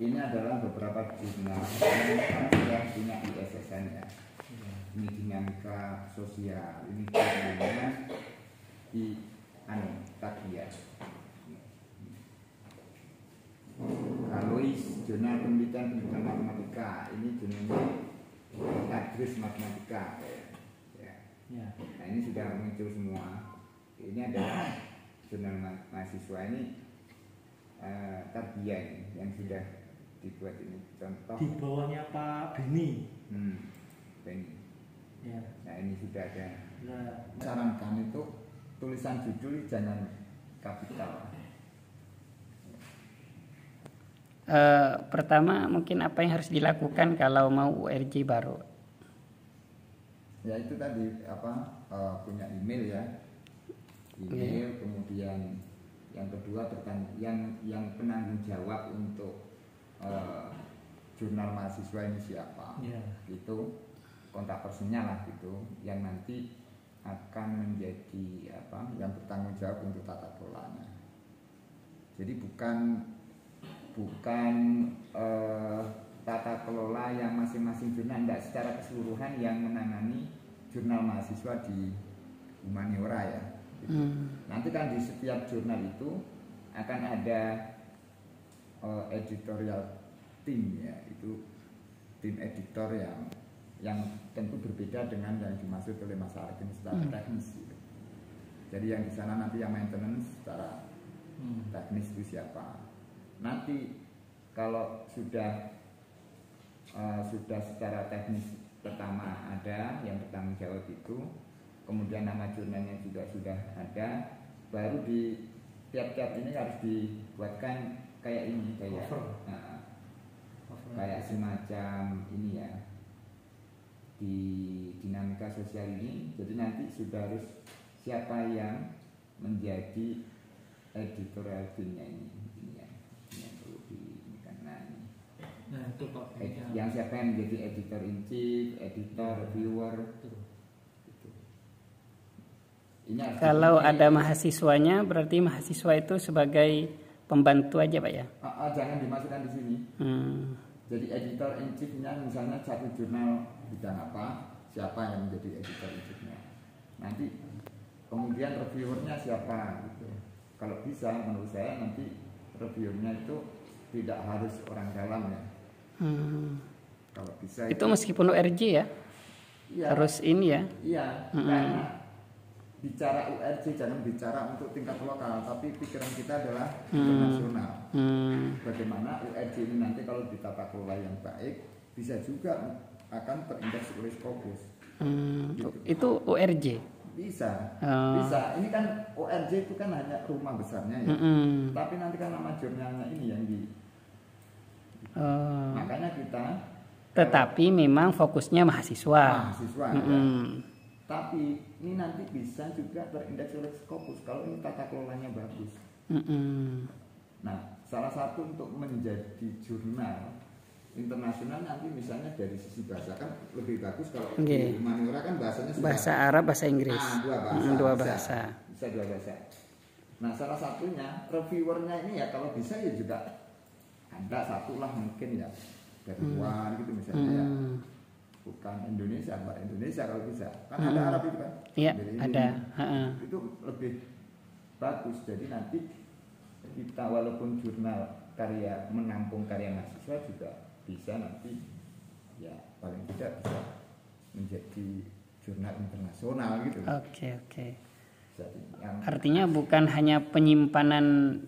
ini adalah beberapa jurnal yang sudah punya ISSN ya. Ini dinamika sosial, ini jurnalnya di Takia. Alois jurnal penelitian matematika, ini jurnalnya Tadris matematika. Ya. Nah ini sudah muncul semua. Ini adalah jurnal mahasiswa ini Takia ini yang sudah dibuat ini contoh. Di bawahnya Pak Beni. Beni. Ya. Nah ini sudah ada. Nah, Sarankan itu tulisan judul jangan kapital. Pertama mungkin apa yang harus dilakukan kalau mau URJ baru? Ya itu tadi punya email ya. Email kemudian yang kedua yang penanggung jawab untuk jurnal mahasiswa ini siapa? Gitu. Kontak personnya lah gitu yang nanti akan menjadi yang bertanggung jawab untuk tata kelolanya. Jadi bukan tata kelola yang masing-masing jurnal, tidak secara keseluruhan yang menangani jurnal mahasiswa di humaniora ya. Gitu. Nanti kan di setiap jurnal itu akan ada editorial team ya, itu tim editor yang tentu berbeda dengan yang dimaksud oleh Mas Arif ini secara teknis gitu. Jadi yang di sana nanti yang maintenance secara teknis itu siapa. Nanti kalau sudah secara teknis pertama ada yang bertanggung jawab itu, kemudian nama jurnalnya juga sudah ada, baru di tiap-tiap ini harus dibuatkan kayak ini kayak semacam ini ya. Di dinamika sosial ini, jadi nanti sudah harus siapa yang menjadi editorial teamnya ini yang perlu diinginkan. Nah itu Pak. Yang siapa yang menjadi editor in chief, editor, reviewer. Gitu. Ini Kalau ada mahasiswanya, berarti mahasiswa itu sebagai pembantu aja Pak ya? Jangan dimasukkan di sini. Jadi editor in chief-nya misalnya satu jurnal bidang apa, siapa yang menjadi editor in chief-nya. Nanti kemudian reviewernya siapa gitu. Kalau bisa menurut saya nanti reviewernya itu tidak harus orang dalam ya. Kalau bisa itu meskipun URJ ya? Iya. Harus ini ya? Iya, karena bicara URJ jangan bicara untuk tingkat lokal, tapi pikiran kita adalah internasional. Bagaimana URJ ini nanti kalau ditata kelola yang baik bisa juga akan terindeks oleh Scopus. Gitu. Itu URJ? Bisa. Ini kan URJ itu kan hanya rumah besarnya ya. Tapi nanti kan nama jurnalnya ini yang makanya kita. Tetapi memang fokusnya mahasiswa. Ya. Tapi ini nanti bisa juga terindeks oleh Scopus kalau ini tata kelolanya bagus. Nah, salah satu untuk menjadi jurnal internasional nanti misalnya dari sisi bahasa kan lebih bagus kalau di humaniora kan bahasanya sudah bahasa Arab, bahasa Inggris. Dua bahasa. Bisa dua bahasa. Nah, salah satunya reviewernya ini ya kalau bisa ya juga ada satu lah mungkin ya dari luar gitu misalnya ya. Bukan Indonesia, Mbak Indonesia kalau bisa. Kan ada Arab itu kan? Iya, ada. Itu lebih bagus. Jadi nanti kita walaupun jurnal karya menampung karya mahasiswa juga bisa nanti ya paling tidak bisa menjadi jurnal internasional gitu. Oke. Artinya bukan hanya penyimpanan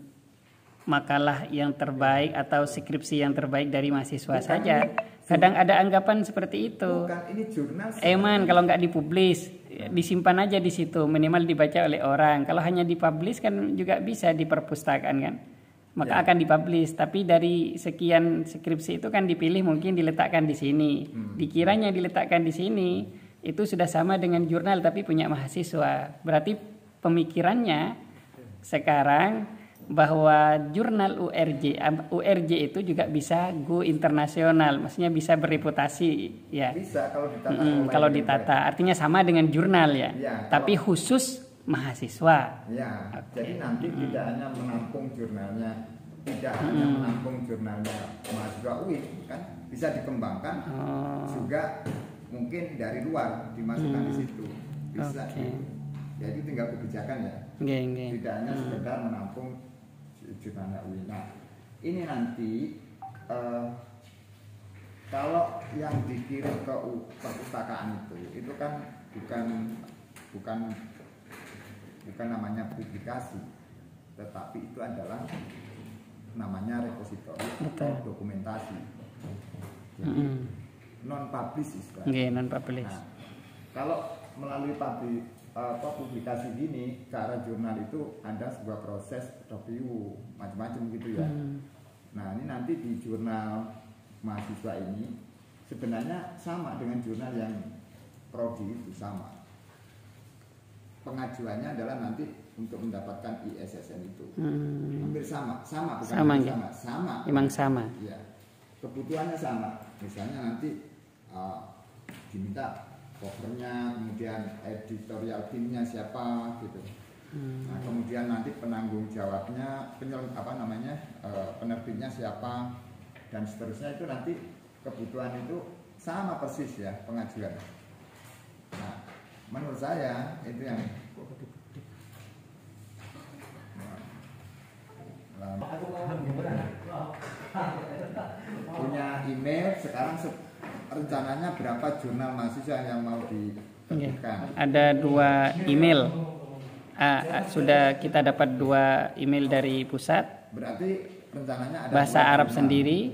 makalah yang terbaik atau skripsi yang terbaik dari mahasiswa saja. Kadang ada anggapan seperti itu. Bukan, ini jurnal. Kalau nggak dipublis, disimpan aja di situ, minimal dibaca oleh orang. Kalau hanya dipublis kan juga bisa di perpustakaan kan, maka akan dipublis. Tapi dari sekian skripsi itu kan dipilih mungkin diletakkan di sini. Dikiranya diletakkan di sini itu sudah sama dengan jurnal tapi punya mahasiswa. Berarti pemikirannya sekarang bahwa jurnal URJ itu juga bisa go internasional, maksudnya bisa bereputasi ya. Bisa kalau ditata. Artinya sama dengan jurnal ya. Tapi khusus mahasiswa. Ya. Okay. Jadi nanti tidak hanya menampung jurnalnya tidak hanya menampung jurnalnya mahasiswa UIN, kan bisa dikembangkan juga mungkin dari luar dimasukkan di situ, bisa. Ya itu tinggal kebijakan ya. Tidak hanya sekedar menampung jurnalnya UIN. Nah, ini nanti kalau yang dikirim ke perpustakaan itu kan bukan namanya publikasi, tetapi itu adalah namanya repositori atau dokumentasi. Jadi non publish istilahnya. Non publish. Nah, kalau melalui publikasi gini, ke arah jurnal itu ada sebuah proses review macam-macam gitu ya. Nah, ini nanti di jurnal mahasiswa ini sebenarnya sama dengan jurnal yang prodi itu sama. Pengajuannya adalah nanti untuk mendapatkan ISSN itu. Hampir sama bukan sama. Memang sama. Ya. Kebutuhannya sama. Misalnya nanti diminta covernya, kemudian editorial timnya siapa gitu. Nah, kemudian nanti penanggung jawabnya, penerbitnya siapa, dan seterusnya. Itu nanti kebutuhan itu sama persis ya pengajuan. Nah, menurut saya itu yang punya email sekarang rencananya berapa jurnal mahasiswa yang mau diterbitkan? Ada 2 email. Sudah kita dapat 2 email dari pusat. Berarti rencananya ada bahasa Arab sendiri,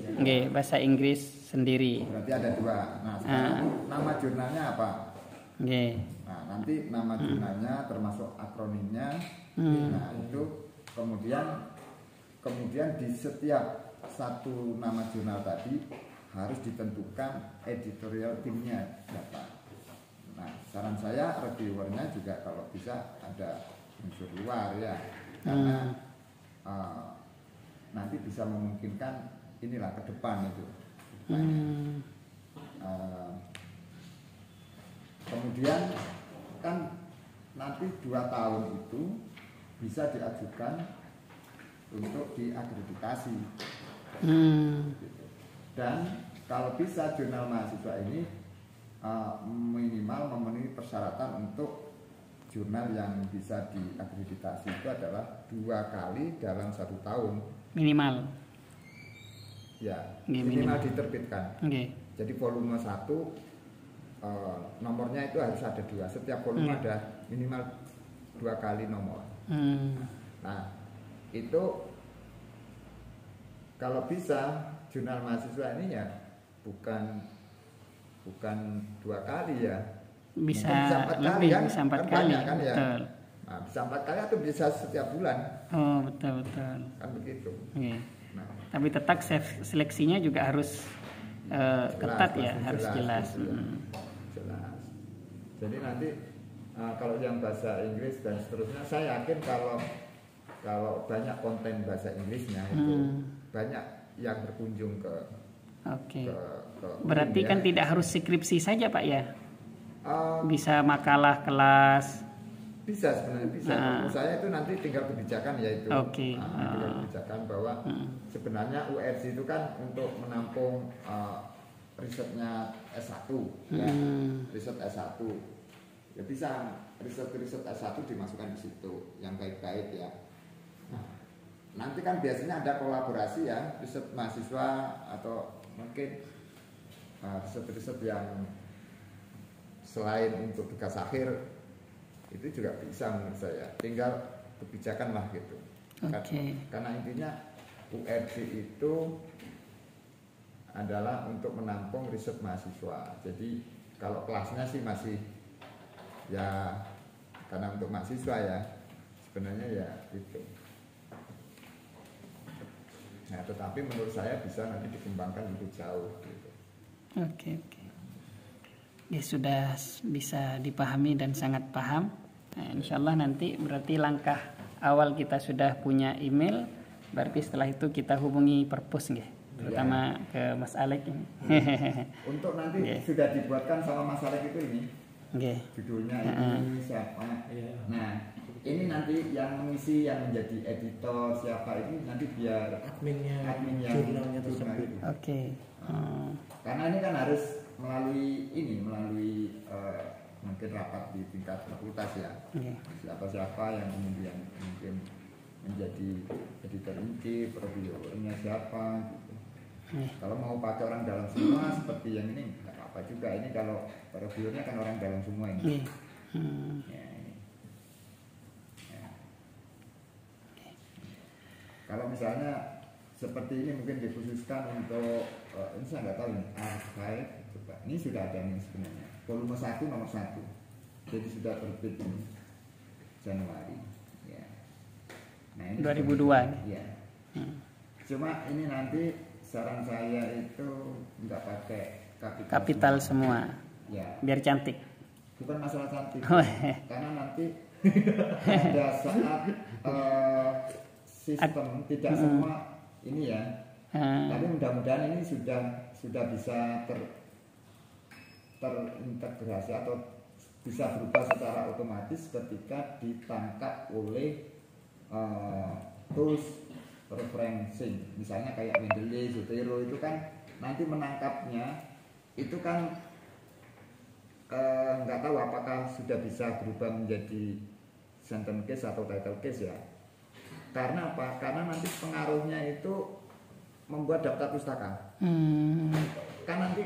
bahasa Inggris sendiri. Berarti ada 2. Nah, sekarang nama jurnalnya apa? Nah, nanti nama jurnalnya termasuk akronimnya. Nah, itu kemudian di setiap satu nama jurnal tadi harus ditentukan editorial timnya siapa. Nah, saran saya reviewernya juga kalau bisa ada unsur luar ya, karena nanti bisa memungkinkan inilah ke depan itu. Kemudian kan nanti 2 tahun itu bisa diajukan untuk diakreditasi. Dan kalau bisa jurnal mahasiswa ini minimal memenuhi persyaratan untuk jurnal yang bisa diakreditasi itu adalah 2 kali dalam 1 tahun minimal. Ya, minimal diterbitkan. Jadi volume 1 nomornya itu harus ada 2. Setiap volume ada minimal 2 kali nomor. Nah, itu kalau bisa jurnal mahasiswa ini ya bukan 2 kali ya, bisa 4 kali lebih, kan? bisa 4 kali kan ya. Betul. Nah, bisa 4 kali atau bisa setiap bulan. Betul Kan begitu. Nah, tapi tetap seleksinya juga harus ketat ya, harus jelas. Jelas. Jadi nanti kalau yang bahasa Inggris dan seterusnya, saya yakin kalau banyak konten bahasa Inggrisnya itu banyak yang berkunjung ke. Berarti kan tidak harus skripsi saja Pak ya? Bisa makalah kelas. Bisa sebenarnya bisa. Menurut saya itu nanti tinggal kebijakan ya itu. Tinggal kebijakan bahwa sebenarnya URJ itu kan untuk menampung risetnya S1 ya. Riset S1. Ya bisa riset S1 dimasukkan di situ yang baik-baik ya. Nah, nanti kan biasanya ada kolaborasi ya, riset mahasiswa atau mungkin riset-riset yang selain untuk tugas akhir itu juga bisa menurut saya. Tinggal kebijakan lah gitu. Karena intinya URJ itu adalah untuk menampung riset mahasiswa. Jadi kalau kelasnya sih masih ya karena untuk mahasiswa ya sebenarnya ya itu. Nah, tetapi menurut saya bisa nanti dikembangkan lebih jauh gitu. Ya sudah bisa dipahami dan sangat paham. Nah, insya Allah nanti berarti langkah awal kita sudah punya email. Berarti setelah itu kita hubungi perpus terutama ke Mas Alek ini. Untuk nanti sudah dibuatkan sama Mas Alek itu ini. Judulnya ini siapa? Nah, ini nanti yang mengisi, yang menjadi editor siapa ini nanti biar adminnya adminnya jurnalnya tersebut. Oke. Karena ini kan harus melalui mungkin rapat di tingkat fakultas ya. Siapa-siapa yang kemudian mungkin menjadi editor inti, reviewernya siapa gitu. Kalau mau pakai orang dalam semua seperti yang ini nggak apa juga. Ini kalau reviewernya kan orang dalam semua ini. Ya, ini. Ya. Kalau misalnya seperti ini mungkin dikhususkan untuk ini saya nggak tahu ini archive coba. Ini sudah ada nih sebenarnya volume 1 nomor 1. Jadi sudah terbit ini Januari. Ya. Nah, ini 2002. Ya. Cuma ini nanti saran saya itu nggak pakai Kapital semua. Ya. Biar cantik. Bukan masalah cantik. Oh, Karena nanti pada saat sistem tidak semua ini ya. Tapi mudah-mudahan ini sudah bisa terintegrasi atau bisa berubah secara otomatis ketika ditangkap oleh tools referencing. Misalnya kayak Mendeley, Zotero itu kan nanti menangkapnya itu kan nggak tahu apakah sudah bisa berubah menjadi sentence case atau title case ya. Karena apa? Karena nanti pengaruhnya itu membuat daftar pustaka. Kan nanti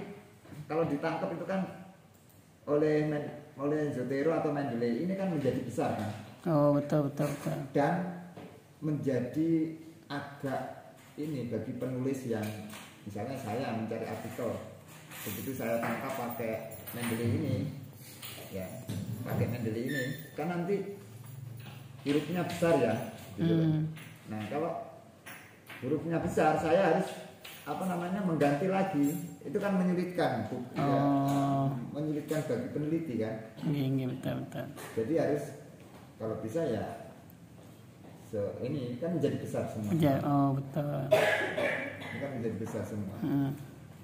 kalau ditangkap itu kan oleh Zotero atau Mendeley ini kan menjadi besar kan. Oh betul. Dan menjadi agak ini bagi penulis yang misalnya saya mencari artikel, begitu saya tangkap pakai Mendeley ini, ya pakai Mendeley ini, kan nanti hurufnya besar ya. Gitu. Nah kalau hurufnya besar saya harus mengganti lagi, itu kan menyulitkan, ya, menyulitkan bagi peneliti kan. Iya betul. Jadi harus kalau bisa ya ini kan menjadi besar semua. Ya, oh betul. Ini kan menjadi besar semua.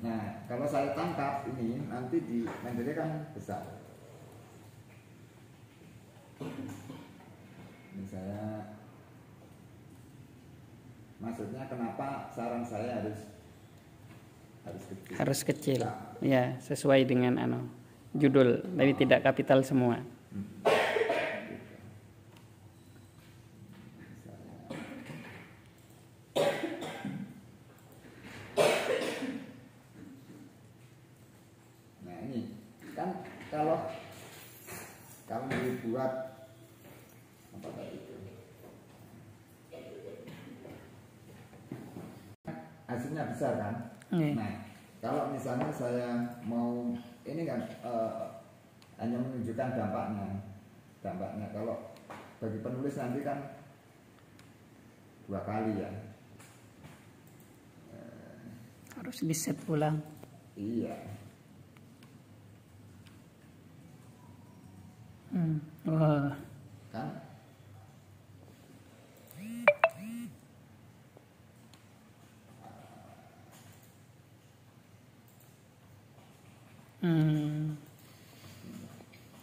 Nah kalau saya tangkap ini nanti di Mendeley kan besar. Ini saya maksudnya kenapa saran saya harus kecil. Harus kecil. Ya, sesuai dengan judul, tapi tidak kapital semua. Nah, ini kan kalau dibuat apa tadi itu? Hasilnya besar kan? Nah, kalau misalnya saya mau ini kan hanya menunjukkan dampaknya. Kalau bagi penulis nanti kan 2 kali ya. Harus di-set ulang. Iya. Wah. Kan?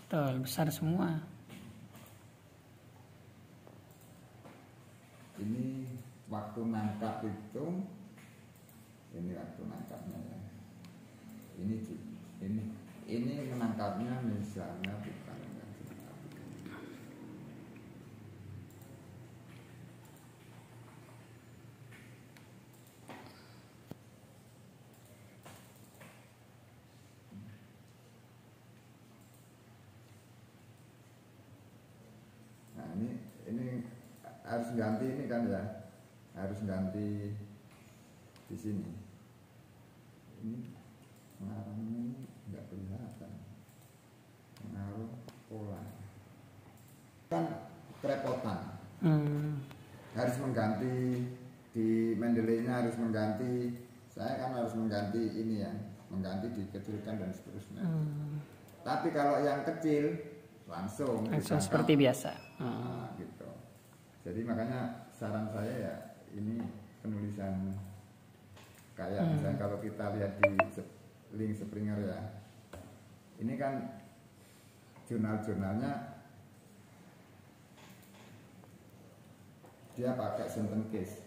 Betul, besar semua. Ini waktu nangkap itu, ini waktu nangkapnya ya. Ini menangkapnya misalnya bukan. Nah ini harus ganti ini kan ya, harus ganti di sini. Ini pengaruhnya nggak kelihatan, pengaruh pola kan kerepotan. Harus mengganti di Mendeley-nya, harus mengganti, saya kan harus mengganti ini ya, mengganti dikecilkan dan seterusnya. Tapi kalau yang kecil langsung seperti biasa. Nah, gitu. Jadi makanya saran saya ya ini penulisan kayak misalnya kalau kita lihat di link Springer ya, ini kan jurnal-jurnalnya dia pakai sentence case.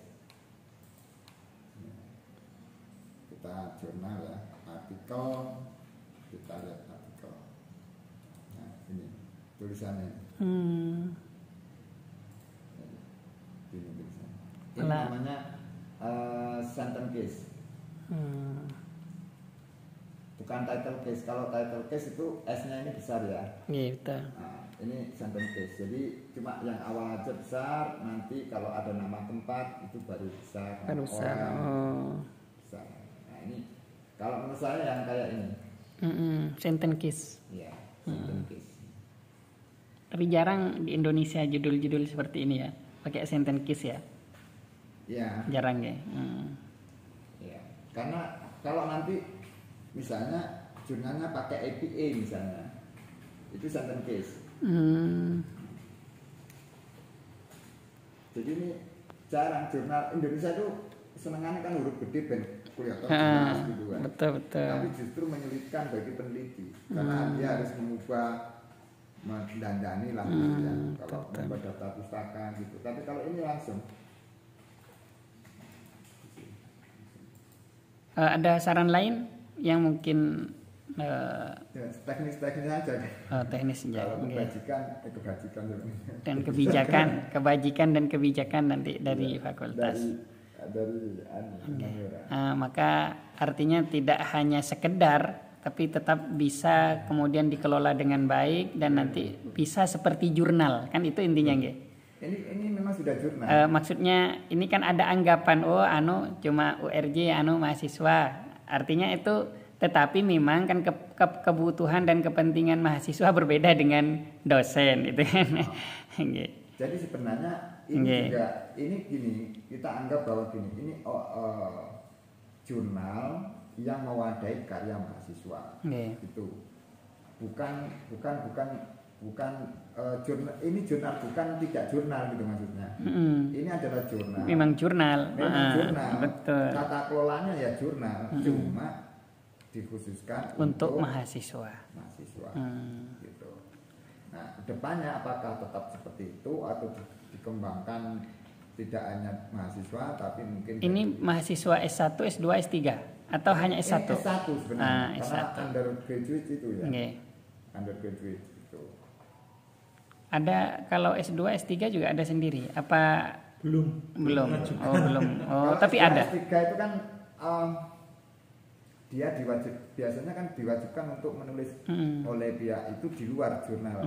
Kita jurnal ya, artikel, kita lihat artikel. Nah ini tulisannya. Ini tulisannya. Ini namanya sentence case. Bukan title case. Kalau title case itu S-nya ini besar ya. Iya betul. Nah, ini sentence case. Jadi cuma yang awal aja besar. Nanti kalau ada nama tempat itu baru besar. Baru besar. Besar. Nah ini kalau menurut saya yang kayak ini. Sentence case. Iya. Sentence case. Tapi jarang di Indonesia judul-judul seperti ini ya. Pakai sentence case ya. Iya. Jarang ya. Iya. Karena kalau nanti misalnya jurnalnya pakai APA misalnya, itu sentence case. Jadi ini jarang jurnal Indonesia itu senengannya kan huruf gede ben kelihatan jelas gitu kan. Betul. Tapi justru menyulitkan bagi peneliti karena dia harus mengubah, mendandani lah ya, kalau membuat daftar pustaka gitu. Tapi kalau ini langsung. Ada saran lain yang mungkin teknis-teknis aja. Teknis saja. Kalau kebajikan Dan kebajikan dan kebijakan nanti dari fakultas. Maka artinya tidak hanya sekedar, tapi tetap bisa kemudian dikelola dengan baik dan nanti bisa seperti jurnal, kan itu intinya nggih. Ini memang sudah jurnal. Maksudnya ini kan ada anggapan cuma URJ mahasiswa. Artinya itu tetapi memang kan kebutuhan dan kepentingan mahasiswa berbeda dengan dosen itu kan. Jadi sebenarnya ini juga gini, kita anggap bahwa ini jurnal yang mewadahi karya mahasiswa. Itu bukan jurnal, ini jurnal bukan tidak jurnal gitu maksudnya. Ini adalah jurnal. Memang jurnal. Betul. Tata kelolanya ya jurnal, cuma dikhususkan untuk mahasiswa. Gitu. Nah, kedepannya apakah tetap seperti itu atau dikembangkan tidak hanya mahasiswa tapi mungkin ini mahasiswa S1, S2, S3 atau hanya S1? S1 sebenarnya. S1. Karena undergraduate itu ya. Undergraduate itu. Ada kalau S2, S3 juga ada sendiri. Apa belum? Belum. Tapi ada. S3 itu kan dia biasanya kan diwajibkan untuk menulis oleh pihak itu di luar jurnal.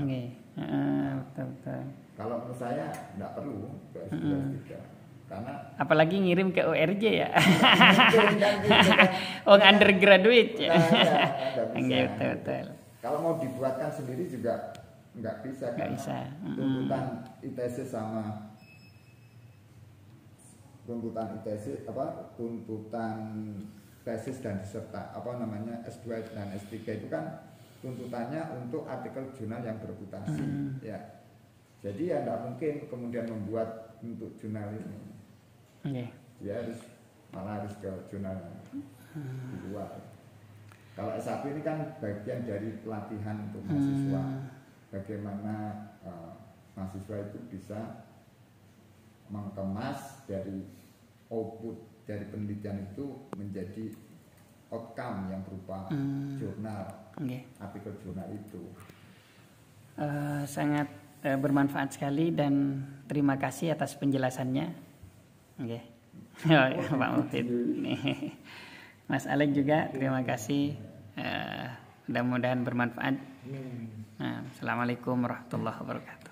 Betul. Kalau menurut saya tidak perlu S2, S3 karena apalagi ngirim ke URJ ya. Undergraduate ya. Betul. Kalau mau dibuatkan sendiri juga nggak bisa. Tuntutan ITC sama tuntutan tesis dan diserta S2 dan S3 itu kan tuntutannya untuk artikel jurnal yang bereputasi ya. Jadi ya tidak mungkin kemudian membuat untuk jurnal ini. Dia malah harus ke jurnal di luar. Kalau S1 ini kan bagian dari pelatihan untuk mahasiswa. Bagaimana mahasiswa itu bisa mengemas dari output dari penelitian itu menjadi outcome yang berupa jurnal, artikel jurnal itu. Sangat bermanfaat sekali dan terima kasih atas penjelasannya. Pak Mufid. Mas Alek juga terima kasih. Mudah-mudahan bermanfaat. Assalamualaikum warahmatullahi wabarakatuh.